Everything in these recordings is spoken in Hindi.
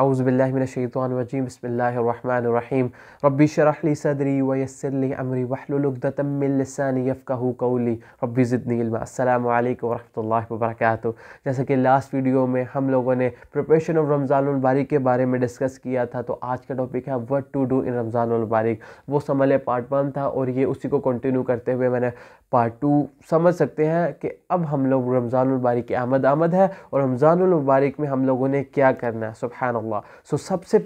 औज़ुबिल्लाहि बिस्मिल्लाहिर्रहमानिर्रहीम रब्बि शरह ली सदरी व यस्सिर ली अमरी वहलुल उक़दतम मिन लिसानी यफ़क़हू क़ौली रब्बि ज़िदनी इल्मा। अस्सलामु अलैकुम व रहमतुल्लाहि व बरकातुहू। जैसे कि लास्ट वीडियो में हम लोगों ने प्रिपरेशन ऑफ रमज़ानुल बारिक के बारे में डिस्कस किया था, तो आज का टॉपिक है व्हाट टू डू इन रमज़ानुल बारिक। वो समझ पार्ट 1 था और ये उसी को कंटिन्यू करते हुए मैंने पार्ट 2 समझ सकते हैं कि अब हम लोग रमज़ानुल बारिक की आमद है और रमज़ानुल बारिक में हम लोगों ने क्या करना है। सुभान अल्लाह। सो सबसे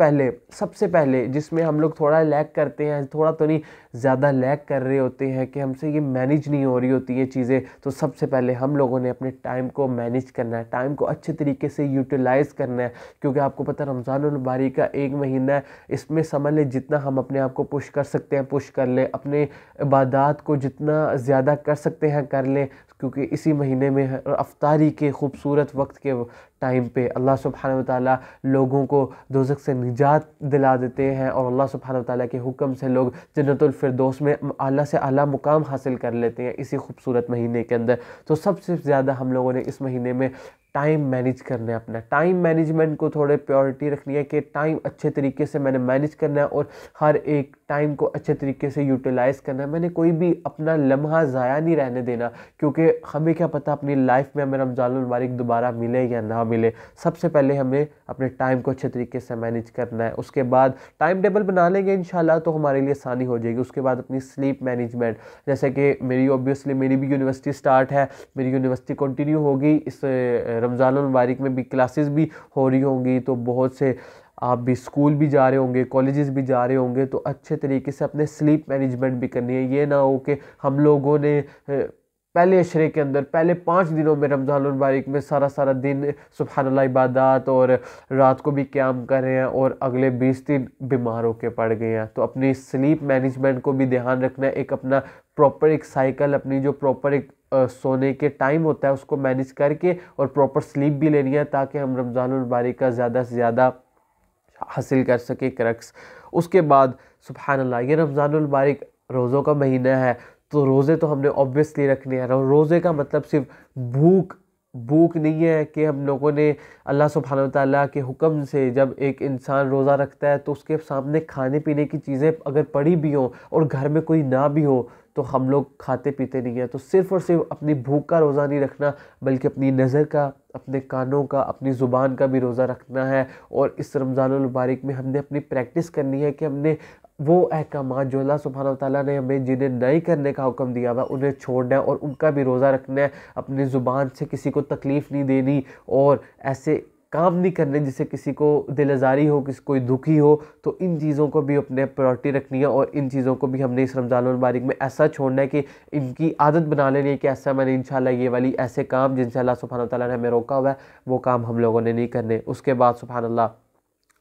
पहले जिसमें हम लोग थोड़ा लैग करते हैं, थोड़ा तो नहीं ज़्यादा लैग कर रहे होते हैं कि हमसे ये मैनेज नहीं हो रही होती ये चीज़ें, तो सबसे पहले हम लोगों ने अपने टाइम को मैनेज करना है, टाइम को अच्छे तरीके से यूटिलाइज़ करना है। क्योंकि आपको पता है रमज़ानुल बारिक का एक महीना है, इसमें समझ लें जितना हम अपने आप को पुश कर सकते हैं पुश कर लें, अपने इबादत को जितना ज़्यादा कर सकते हैं कर लें। क्योंकि इसी महीने में अफ्तारी के खूबसूरत वक्त के टाइम पे अल्लाह सुब्हानहू व तआला लोगों को दोज़ख से निजात दिला देते हैं और अल्लाह सुब्हानहू व तआला के हुक्म से लोग जन्नतुल फिरदौस में आला से आला मुकाम हासिल कर लेते हैं इसी खूबसूरत महीने के अंदर। तो सबसे ज़्यादा हम लोगों ने इस महीने में टाइम मैनेज करना है। अपना टाइम मैनेजमेंट को थोड़े प्रायोरिटी रखनी है कि टाइम अच्छे तरीके से मैंने मैनेज करना है और हर एक टाइम को अच्छे तरीके से यूटिलाइज़ करना है। मैंने कोई भी अपना लम्हा ज़ाया नहीं रहने देना, क्योंकि हमें क्या पता अपनी लाइफ में हमें रमज़ानुल बारिक दोबारा मिले या ना मिले। सबसे पहले हमें अपने टाइम को अच्छे तरीके से मैनेज करना है। उसके बाद टाइम टेबल बना लेंगे इंशाल्लाह तो हमारे लिए आसानी हो जाएगी। उसके बाद अपनी स्लीप मैनेजमेंट, जैसे कि मेरी भी यूनिवर्सिटी स्टार्ट है, मेरी यूनिवर्सिटी कंटिन्यू होगी, इस रमज़ानुल बारिक में भी क्लासेस भी हो रही होंगी, तो बहुत से आप भी स्कूल भी जा रहे होंगे, कॉलेजेस भी जा रहे होंगे, तो अच्छे तरीके से अपने स्लीप मैनेजमेंट भी करनी है। ये ना हो कि हम लोगों ने पहले अशरे के अंदर पहले 5 दिनों में रमज़ानुल बारिक में सारा दिन सुबहानअल्लाह इबादत और रात को भी क़याम कर रहे हैं और अगले 20 दिन बीमार होकर पड़ गए हैं। तो अपनी स्लीप मैनेजमेंट को भी ध्यान रखना है। एक अपना प्रॉपर एक साइकिल, अपनी जो प्रॉपर एक सोने के टाइम होता है उसको मैनेज करके और प्रॉपर स्लीप भी लेनी है, ताकि हम रमज़ानुल बारिक का ज़्यादा से ज़्यादा हासिल कर सके क्रक्स। उसके बाद सुबहानअल्लाह, ये रमज़ानुल बारिक रोज़ों का महीना है, तो रोज़े तो हमने ऑब्वियसली रखने हैं। रोज़े का मतलब सिर्फ भूख नहीं है कि हम लोगों ने अल्लाह सुब्हानहू व तआला के हुक्म से, जब एक इंसान रोज़ा रखता है तो उसके सामने खाने पीने की चीज़ें अगर पड़ी भी हों और घर में कोई ना भी हो तो हम लोग खाते पीते नहीं हैं। तो सिर्फ़ और सिर्फ अपनी भूख का रोज़ा नहीं रखना, बल्कि अपनी नज़र का, अपने कानों का, अपनी ज़ुबान का भी रोज़ा रखना है। और इस रमज़ानुल बारिक में हमने अपनी प्रैक्टिस करनी है कि हमने वो अहकामात जो अल्लाह सुब्हानहू व तआला ने हमें जिन्हें नहीं करने का हुक्म दिया हुआ उन्हें छोड़ना है और उनका भी रोज़ा रखना है। अपनी ज़ुबान से किसी को तकलीफ़ नहीं देनी और ऐसे काम नहीं करने जिससे किसी को दिल आज़ारी हो, किसी कोई दुखी हो। तो इन चीज़ों को भी अपने प्रायोरिटी रखनी है और इन चीज़ों को भी हमने इस रमज़ानुल बारिक में ऐसा छोड़ना है कि इनकी आदत बना लेनी है कि ऐसा मैंने इंशाल्लाह ये वाली ऐसे काम जिनसे अल्लाह सुब्हानहू व तआला ने हमें रोका हुआ है वो काम हम लोगों ने नहीं करने। उसके बाद सुब्हानअल्लाह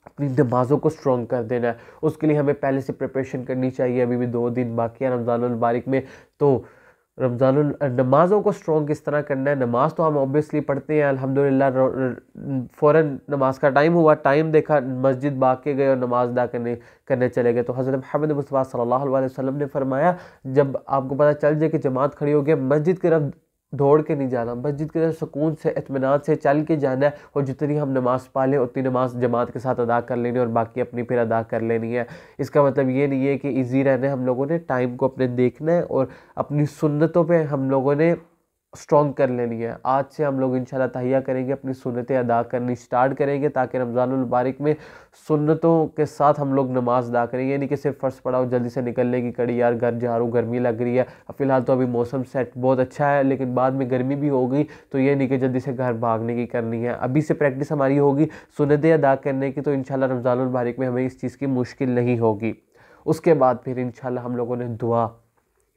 अपनी नमाज़ों को स्ट्रॉन्ग कर देना है। उसके लिए हमें पहले से प्रिपरेशन करनी चाहिए। अभी भी 2 दिन बाकी है रमज़ानुल बारिक में, तो नमाज़ों को स्ट्रॉन्ग किस तरह करना है। नमाज़ तो हम ऑब्वियसली पढ़ते हैं अल्हम्दुलिल्लाह। फ़ौरन नमाज का टाइम हुआ, टाइम देखा, मस्जिद भाग के गए और नमाज अदा करने चले गए। तो हज़रत मोहम्मद मुस्तफ़ा सल्लल्लाहु अलैहि वसल्लम ने फरमाया, जब आपको पता चल जाए कि जमात खड़ी हो गई, मस्जिद की तरफ दौड़ के नहीं जाना, मस्जिद की तरफ सुकून से इत्मीनान से चल के जाना है और जितनी हम नमाज़ पा लें उतनी नमाज जमात के साथ अदा कर लेनी है और बाकी अपनी फिर अदा कर लेनी है। इसका मतलब ये नहीं है कि इजी रहना है, हम लोगों ने टाइम को अपने देखना है और अपनी सुन्नतों पे हम लोगों ने स्ट्रॉन्ग कर लेनी है। आज से हम लोग इंशाल्लाह तहिया करेंगे, अपनी सुन्नतें अदा करनी स्टार्ट करेंगे, ताकि रमज़ानुल बारिक में सुन्नतों के साथ हम लोग नमाज अदा करेंगे। यानी कि सिर्फ फ़र्ज़ पढ़ाओ जल्दी से निकलने की कड़ी, यार घर जा रहा हूँ, गर्मी लग रही है। फ़िलहाल तो अभी मौसम सेट बहुत अच्छा है, लेकिन बाद में गर्मी भी होगी, तो ये नहीं कि जल्दी से घर भागने की करनी है। अभी से प्रैक्टिस हमारी होगी सुन्नतें अदा करने की, तो इंशाल्लाह रमज़ानुल बारिक में हमें इस चीज़ की मुश्किल नहीं होगी। उसके बाद फिर इंशाल्लाह हम लोगों ने दुआ,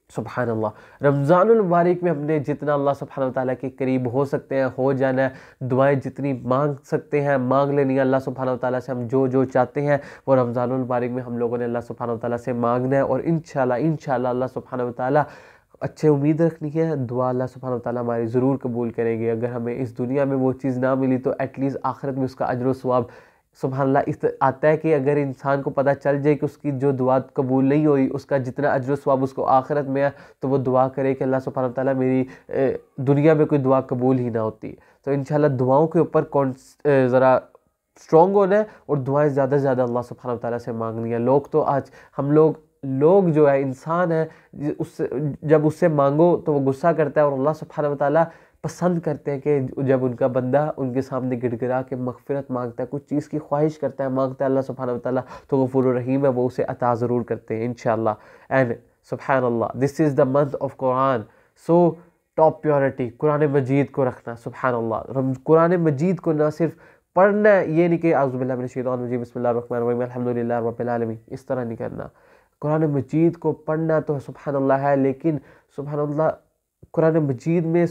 सुभान अल्लाह, रमज़ानुल बारिक में हमने जितना अल्लाह सुब्हानहू व तआला के करीब हो सकते हैं हो जाना है। दुआएं जितनी मांग सकते हैं मांग लेनी है अल्लाह सुब्हानहू व तआला से। हम जो चाहते हैं वो रमज़ानुल बारिक में हम लोगों ने अल्लाह सुब्हानहू व तआला से मांगना है और इंशाल्लाह अल्लाह सुब्हानहू व तआला अच्छे उम्मीद रखनी है। दुआ अल्लाह सुब्हानहू व तआला हमारी ज़रूर कबूल करेंगे। अगर हमें इस दुनिया में वो चीज़ ना मिली तो एटलीस्ट आखिरत में उसका अजर व सवाब सुभानअल्लाह इस आता है कि अगर इंसान को पता चल जाए कि उसकी जो दुआ कबूल नहीं हुई, उसका जितना अजर सवाब उसको आखिरत में है, तो वो दुआ करे कि अल्लाह सुब्हानहू व तआला मेरी दुनिया में कोई दुआ कबूल ही ना होती। तो इंशाल्लाह दुआओं के ऊपर ज़रा स्ट्रॉन्ग होना है और दुआएं ज़्यादा से ज़्यादा अल्लाह सुब्हानहू व तआला से मांगनी है। लोग तो आज हम लोग जो है इंसान है, उससे जब उससे मांगो तो वो गुस्सा करता है, और अल्लाह सुब्हानहू व तआला पसंद करते हैं कि जब उनका बंदा उनके सामने गिड़गिड़ा के मगफिरत मांगता है, कुछ चीज़ की ख्वाहिश करता है, मांगता है अल्लाह सुब्हानहू व तआला, तो गफूर रहीम है, वो उसे अता ज़रूर करते हैं इंशाअल्लाह। एंड सुब्हान अल्लाह, this is the month of Quran. So top purity Quran मजीद को रखना। सुब्हान अल्लाह, कुरान मजीद को ना सिर्फ पढ़ना है, ये नहीं कि आउज़ु बिल्लाहि मिनश शैतानिर रजीम बिस्मिल्लाहिर रहमानिर रहीम अल्हम्दुलिल्लाहि रब्बिल आलमीन, इस तरह नहीं करना। कुरान मजीद को पढ़ना तो सुब्हान अल्लाह है, लेकिन सुब्हान अल्लाह कुरान मजीद में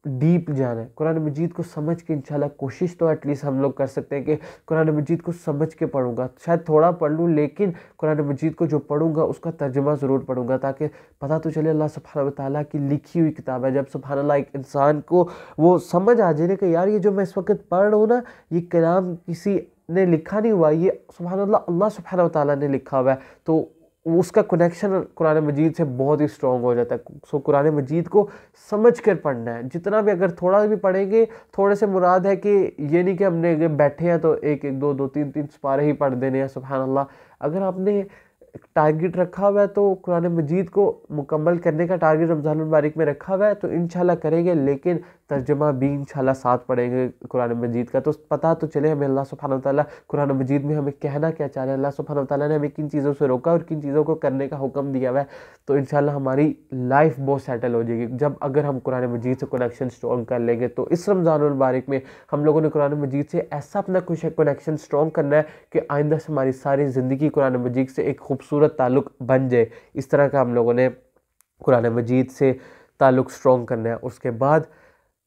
डीप जाना है। कुरान मजीद को समझ के इंशाल्लाह कोशिश तो एटलीस्ट हम लोग कर सकते हैं कि कुरान मजीद को समझ के पढ़ूंगा, शायद थोड़ा पढ़ लूँ, लेकिन कुरान मजीद को जो पढ़ूंगा उसका तर्जुमा ज़रूर पढ़ूंगा, ताकि पता तो चले अल्लाह सुब्हानहू व तआला की लिखी हुई किताब है। जब सुब्हान अल्लाह एक इंसान को वो समझ आ जाए कि यार ये जो मैं इस वक्त पढ़ रहा हूँ ना, ये कलाम किसी ने लिखा नहीं हुआ, ये सुब्हान अल्लाह अल्लाह सुब्हानहू व तआला ने लिखा हुआ है, तो उसका कनेक्शन कुरान मजीद से बहुत ही स्ट्रॉन्ग हो जाता है। सो कुरान मजीद को समझ कर पढ़ना है, जितना भी, अगर थोड़ा भी पढ़ेंगे, थोड़े से मुराद है कि ये नहीं कि हमने बैठे हैं तो एक एक दो दो तीन तीन पारे ही पढ़ देने हैं। सुभान अल्लाह, अगर आपने टारगेट रखा हुआ है तो कुरान मजीद को मुकम्मल करने का टारगेट रमज़ानुल बारिक में रखा हुआ है तो इंशाल्लाह करेंगे, लेकिन तर्जुमा भी इंशाल्लाह साथ पढ़ेंगे कुरान मजीद का, तो पता तो चले हमें अल्लाह सुब्हानहू व तआला कुरान मजीद में हमें कहना क्या चाह रहे हैं, अल्लाह सुब्हानहू व तआला ने हमें किन चीज़ों से रोका और किन चीज़ों को करने का हुक्म दिया हुआ है। तो इंशाल्लाह हमारी लाइफ बहुत सेटल हो जाएगी जब अगर हम कुरान मजीद से कनेक्शन स्ट्रॉन्ग कर लेंगे। तो इस रमज़ानुल बारिक में हम लोगों ने कुरान मजीद से ऐसा अपना कुछ कनेक्शन स्ट्रॉन्ग करना है कि आइंदा से हमारी सारी ज़िंदगी कुरान मजीद से एक खूबसूरत ताल्लुक़ बन जाए। इस तरह का हम लोगों ने कुरान मजीद से ताल्लुक़ स्ट्रॉन्ग करना है। उसके बाद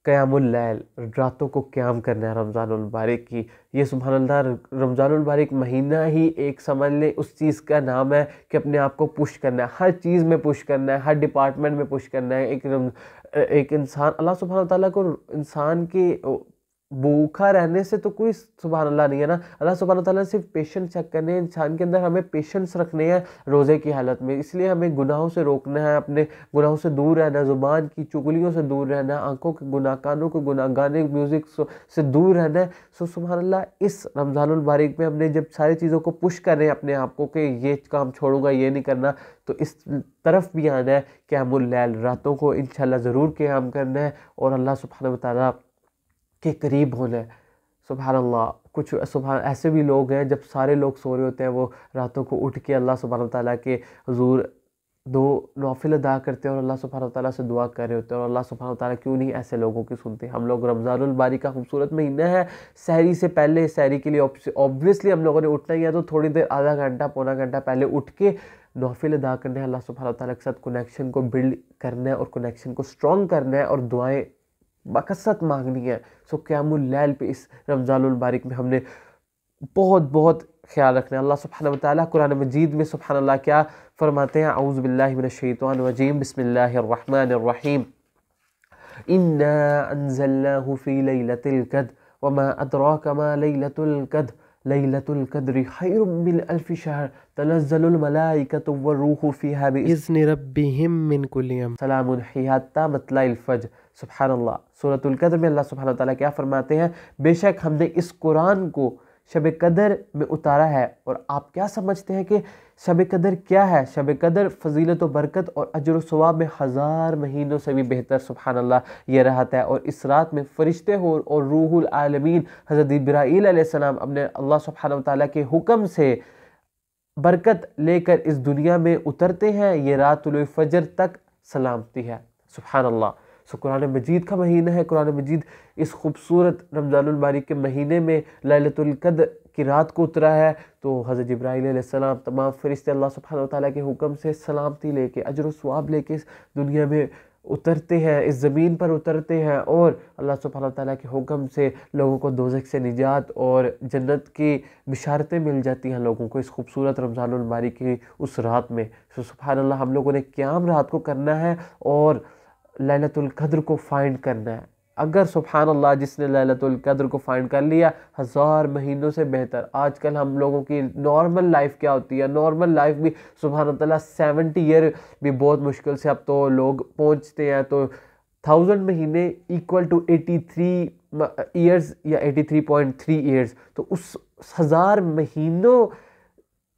क़यामुल लैल, रातों को क़याम करना है रमज़ानुल बारिक की। ये सुभान अल्लाह, रमज़ानुल बारिक महीना ही एक समझ लें उस चीज़ का नाम है कि अपने आप को पुश करना है, हर चीज़ में पुश करना है, हर डिपार्टमेंट में पुश करना है। एक इंसान, अल्लाह सुब्हानहू व तआला को इंसान की भूखा रहने से तो कोई सुभान अल्लाह नहीं है ना। अल्लाह सुब्हानहू व तआला सिर्फ पेशेंस चेक करने हैं, इंसान के अंदर हमें पेशेंस रखने हैं रोज़े की हालत में। इसलिए हमें गुनाहों से रोकना है, अपने गुनाहों से दूर रहना, ज़ुबान की चुगलियों से दूर रहना, आंखों के गुनाह, कानों के गुनाह, गाने म्यूज़िक से दूर रहना है। सो सुभान अल्लाह, इस रमज़ानुल बारिक में हमने जब सारी चीज़ों को पुश कर रहे हैं अपने आप को कि ये काम छोड़ूंगा, ये नहीं करना, तो इस तरफ भी आना है। क़यामुल लैल, रातों को इंशाल्लाह ज़रूर क़याम करना है और अल्लाह सुब्हानहू व तआला के करीब होना है। सुभान अल्लाह, कुछ सुभान ऐसे भी लोग हैं जब सारे लोग सो रहे होते हैं, वो रातों को उठ के अल्लाह सुब्हानहू व तआला के हुज़ूर 2 नौफिल अदा करते हैं और अल्लाह सुब्हानहू व तआला से दुआ कर रहे होते हैं, और अल्लाह सुब्हानहू व तआला क्यों नहीं ऐसे लोगों की सुनते। हम लोग, रमज़ानुल बारिक का खूबसूरत महीना है, सहरी से पहले, सहरी के लिए ऑब्वियसली हम लोगों ने उठना ही है, तो थोड़ी देर, आधा घंटा पौना घंटा पहले उठ के नौफिल अदा करना है, अल्लाह सुब्हानहू व तआला के साथ कनेक्शन को बिल्ड करना है और कनेक्शन को स्ट्रॉन्ग करना है और दुआएं बकसरत मांगनी है। सो क़यामुल लैल पे इस रमज़ानुल बारिक में हमने बहुत बहुत ख्याल रखना है। अल्लाह सुब्हानहू व तआला कुरान मजीद में सुब्हान अल्लाह क्या फरमाते हैं, औज़ु बिल्लाहि मिनश शैतानिर रजीम बिस्मिल्लाहिर रहमानिर रहीम, इन्ना अंज़लनाहु फ़ी लैलतिल क़द्र वमा अदराका मा लैलतुल क़द्र लैलतुल क़द्रि खैरुम मिन अल्फ़ि शहर तनज़्ज़लुल मलाइकतु वर्रूहु फ़ीहा बिइज़्नि रब्बिहिम मिन कुल्लि अम्र सलामुन हिया हत्ता मत्लइल फ़ज्र। सुब्हान अल्लाह, सूरतुल क़द्र में अल्लाह सुब्हानहू व तआला क्या फरमाते हैं, बेशक हमने इस कुरान को शब कदर में उतारा है। और आप क्या समझते हैं कि शब कदर क्या है? शब कदर फजीलत व बरकत और अजर व सवाब में 1000 महीनों से भी बेहतर सुब्हान अल्लाह ये राहत है। और इस रात में फ़रिश्ते हो और रूहुल आलमीन हज़रत इब्राहील अलैहिस्सलाम अपने अल्लाह सुब्हानहू व तआला के हुक्म से बरकत लेकर इस दुनिया में उतरते हैं। ये रात तुलुए फ़जर तक सलामती है। सुब्हान अल्लाह। सो कुरान मजीद का महीना है, कुरान मजीद इस खूबसूरत रमज़ानुल बारिक के महीने में लैलतुल क़द्र की रात को उतरा है। तो हज़रत जिब्राईल अलैहिस्सलाम, तमाम फ़रिश्ते अल्लाह सुब्हानहू व तआला के हुक्म से सलामती लेके, अजर व सवाब लेके इस दुनिया में उतरते हैं, इस ज़मीन पर उतरते हैं और अल्लाह सुब्हानहू व तआला के हुक्म से लोगों को दोज़ख से निजात और जन्नत की बिशारतें मिल जाती हैं लोगों को इस खूबसूरत रमज़ानुल बारिक की उस रात में। सो सुब्हान अल्लाह, हम लोगों ने क़याम रात को करना है और लैलतुल क़द्र को फाइंड करना है। अगर सुब्हान अल्लाह जिसने लैलतुल क़द्र को फाइंड कर लिया, 1000 महीनों से बेहतर। आजकल हम लोगों की नॉर्मल लाइफ क्या होती है, नॉर्मल लाइफ भी सुब्हान अल्लाह 70 ईयर भी बहुत मुश्किल से अब तो लोग पहुंचते हैं। तो 1000 महीने इक्वल टू 83 ईयर्स या 83.3 ईयर्स। तो 1000 महीनों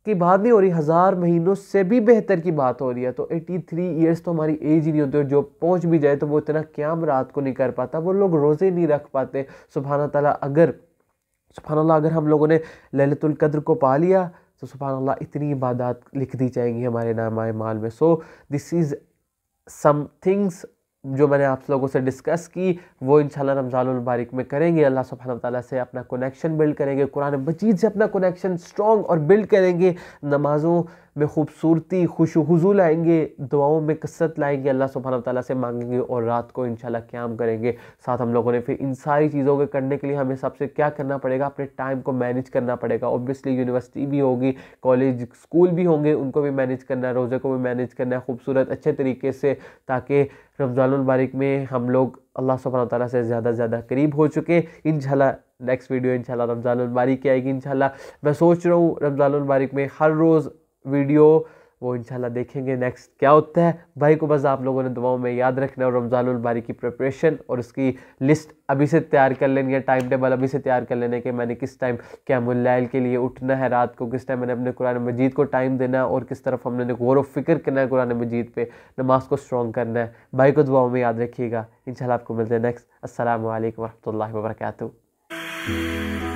की बात नहीं हो रही, 1000 महीनों से भी बेहतर की बात हो रही है। तो 83 ईयर्स तो हमारी एज ही नहीं होती, जो पहुंच भी जाए तो वो इतना क़याम रात को नहीं कर पाता, वो लोग रोज़े नहीं रख पाते। सुभान अल्लाह, अगर हम लोगों ने लैलतुल कद्र को पा लिया तो सुभान अल्लाह इतनी इबादत लिख दी जाएंगी हमारे नामाए माल में। So this is some things जो मैंने आप लोगों से डिस्कस की, वो इंशाल्लाह रमज़ानुल मुबारक में करेंगे। अल्लाह सुब्हानहू व तआला से अपना कनेक्शन बिल्ड करेंगे, कुरान मजीद से अपना कनेक्शन स्ट्रॉन्ग और बिल्ड करेंगे, नमाज़ों में खूबसूरती खुशू हुजू लाएंगे, दुआओं में कसरत लाएंगे, अल्लाह सुब्हानहू व तआला से मांगेंगे और रात को इंशाल्लाह क़याम करेंगे। साथ हम लोगों ने फिर इन सारी चीज़ों को करने के लिए हमें सबसे क्या करना पड़ेगा, अपने टाइम को मैनेज करना पड़ेगा। ऑब्वियसली यूनिवर्सिटी भी होगी, कॉलेज स्कूल भी होंगे, उनको भी मैनेज करना है, रोज़े को भी मैनेज करना है खूबसूरत अच्छे तरीके से, ताकि रमज़ानुल मुबारक में हम लोग अल्लाह सुब्हानहू व तआला से ज़्यादा करीब हो चुके। इंशाल्लाह नेक्स्ट वीडियो इंशाल्लाह रमज़ानुल मुबारक की आएगी। इंशाल्लाह मैं सोच रहा हूँ रमज़ानुल मुबारक में हर रोज़ वीडियो वो इंशाल्लाह देखेंगे नेक्स्ट क्या होता है। भाई को बस आप लोगों ने दुआओं में याद रखना है और रमज़ानुल मुबारक की प्रिपरेशन और उसकी लिस्ट अभी से तैयार कर लेनी है, टाइम टेबल अभी से तैयार कर लेने कि मैंने किस टाइम क़यामुल लैल के लिए उठना है, रात को किस टाइम मैंने अपने कुरान मजीद को टाइम देना है और किस तरफ हमने गौर व फिक्र करना है कुरान मजीद पे, नमाज को स्ट्रॉन्ग करना है। भाई को दुआओं में याद रखिएगा। इंशाल्लाह आपको मिलते हैं नेक्स्ट। अस्सलामु अलैकुम व रहमतुल्लाहि व बरकातहू।